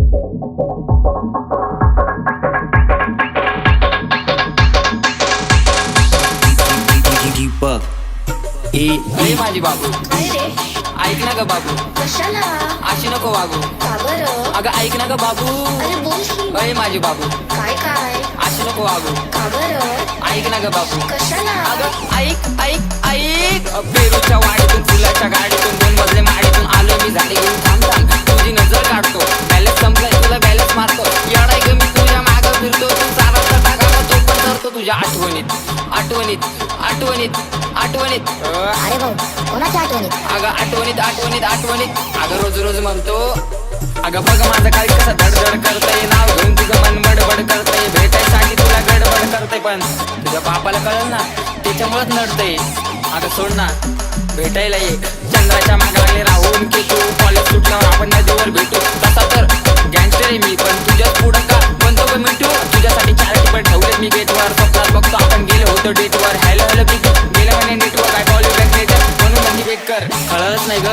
ए माझी बाबू, काय रे? ऐक ना ग बाबू, कशाला? अशी नको वागू. का बरं? अगं ऐक ना ग बाबू. अरे बोल की. अय माझी बाबू, काय काय? अशी नको वागू. का बरं? ऐक ना ग बाबू. कशाला? अगं ऐक ऐक ऐक. पेरूच्या वाडीतून फुलाच्या गाडीतून 2 मजले माडीतून आलो मी झाडी घेऊन. थांब थांब तुझी नजर काढतो. बॅलन्स संपलाय तुला बॅलन्स मारतो. येडाय ग मी तुझ्या मागं फिरतो. तू सारा टाका तो पण करतो तुझ्या आठवणीत आठवणीत आठवणीत आठवणीत. अरे भाऊ, कोणाच्या आठवणीत? अगं आठवणीत आठवणीत आठवणीत. अगं रोज रोज म्हणतो. अगं बघ माझं काय कसं धडधड करतंय. नाव घेऊन तुझं मन बडबड करतंय. भेटायसाठी तुला गडबड करतंय पण तुझ्या बापाला कळलं ना, त्याच्यामुळेच नडतंय. अगं सोड ना, भेटायला ये. चंद्राच्या मागे लागले राहून की तू. कॉलेज सुटल्यावर आपण नदीवर भेटू. तसा तर गँगस्टर आहे मी, पण तुझ्याच पुढं का बनतो ग मिठू. तुझ्यासाठी 4 टिपट ठेवलेत मी गेटवर. स्वप्नात बघतो आपण गेलो होतो डेटवर. हॅलो हॅलो बिग गेलं म्हणे नेटवर. काय कॉल बॅक लेटर म्हणून म्हणजे वेट कर. कळलंच नाही ग,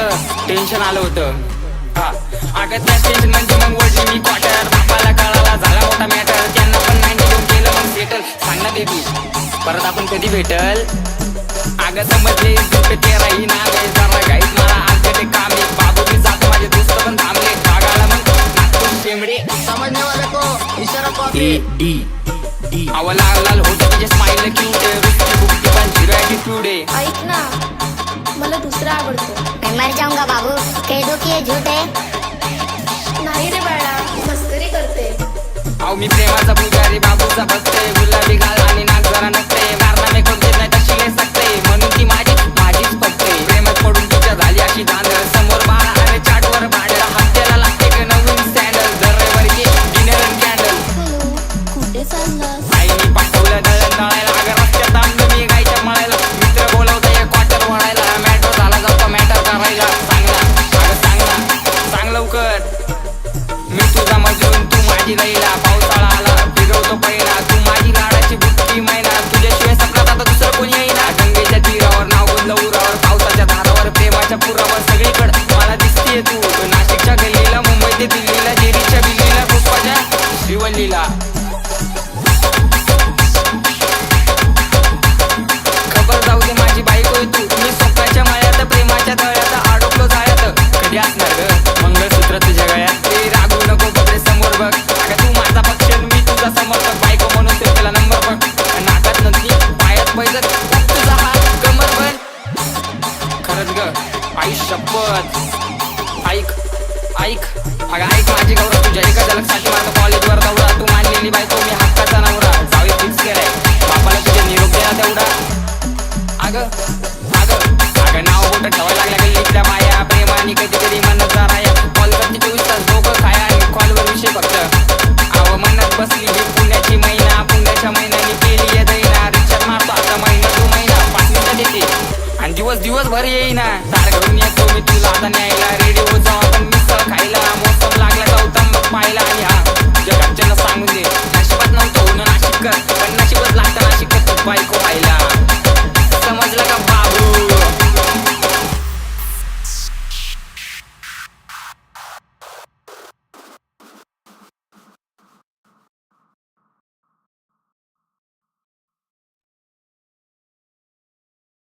टेन्शन आलं होतं. हा अगं त्या टेन्शन म्हणजे मग वडली मी क्वार्टर. बापाला कळाला झाला मोठा मॅटर. त्यांना पण 90 देऊन केलं मग सेटल. सांग ना बेबी परत आपण कधी भेटल. अगं समजले दुसरे तेरा ही नाव आहे. जरा घाईत मला आज ते काम आहे. बाबू मी जातो माझे दोस्त पण थांबले. भागाला मग नागपूर शेंबडे. समझने वाले को इशारा कॉपी. डी अव लाल लाल होतं तुझे स्माईल क्यूट आहे. रुचती बुकटी पण झिरो ॲटिट्यूड आहे. ऐक ना, मला दुसरा आवडतो. मैं मर जाऊंगा बाबू, कह दो कि ये झूठ है. नाही रे बाळा, मस्करी करते. अहो मी प्रेमाचा पुजारी बाबूचा भक्त आहे. गुलाबी गाल आणि नाक जरा नसते. कारनामे कोणते नाही तशी लय सकते. म्हणून ती माझीच फक्त प्रेमात पडून तुझ्या झाली अशी धांदळ. समोर बाळा आणि चाटवर भांडळ. हत्याला लागते का नवीन सँडल. दरवर ये डिनर अँड कॅन्डल. हॅलो, कुठे चाललास? आईनी पाठवलं दळण दळायला. अगं रस्त्यात थांबलो मी गायच्या मळायला. मित्र बोलवता एक क्वार्टर वळायला. मॅटर झाला जातो मॅटर करायला. सांग ना अगं सांग ना, सांग लवकर. मी तुझा मजून तू माझी लैला. पावसाळा आला फिरवतो पहिला. तू माझी लाडाची बुट्टी मैना. तुझ्याशिवाय सपनात आता दुसरं कोणी येईना. गंगेच्या तीरावर नाव गुंजलं उरावर. पावसाच्या धारावर प्रेमाच्या पुरावर. सगळीकडं मला दिसतीये तू. नाशिकच्या गल्लीला, मुंबई ते दिल्लीला, जेरीच्या बिल्लीला, पुष्पाच्या श्रीवल्लीला. खबर जाऊ दे माझी बायको आहे तू. मी स्वप्नाच्या मळ्यात प्रेमाच्या तळ्यात अडकलो जाळ्यात. कधी असणार ग मंगळसूत्र तुझ्या गळ्यात. ते रागू नको बघे समोर बघ. अगं तू माझा पक्ष मी तुझा समर्थक. बायको म्हणून ते त्याला नंबर बघ. नाकात नंदी पायात पैजत तुझा हा कमर बन. खरंच ग आई शपथ. ऐक ऐक अगं ऐक माझी गौरव. तुझ्या एका झलकसाठी माझा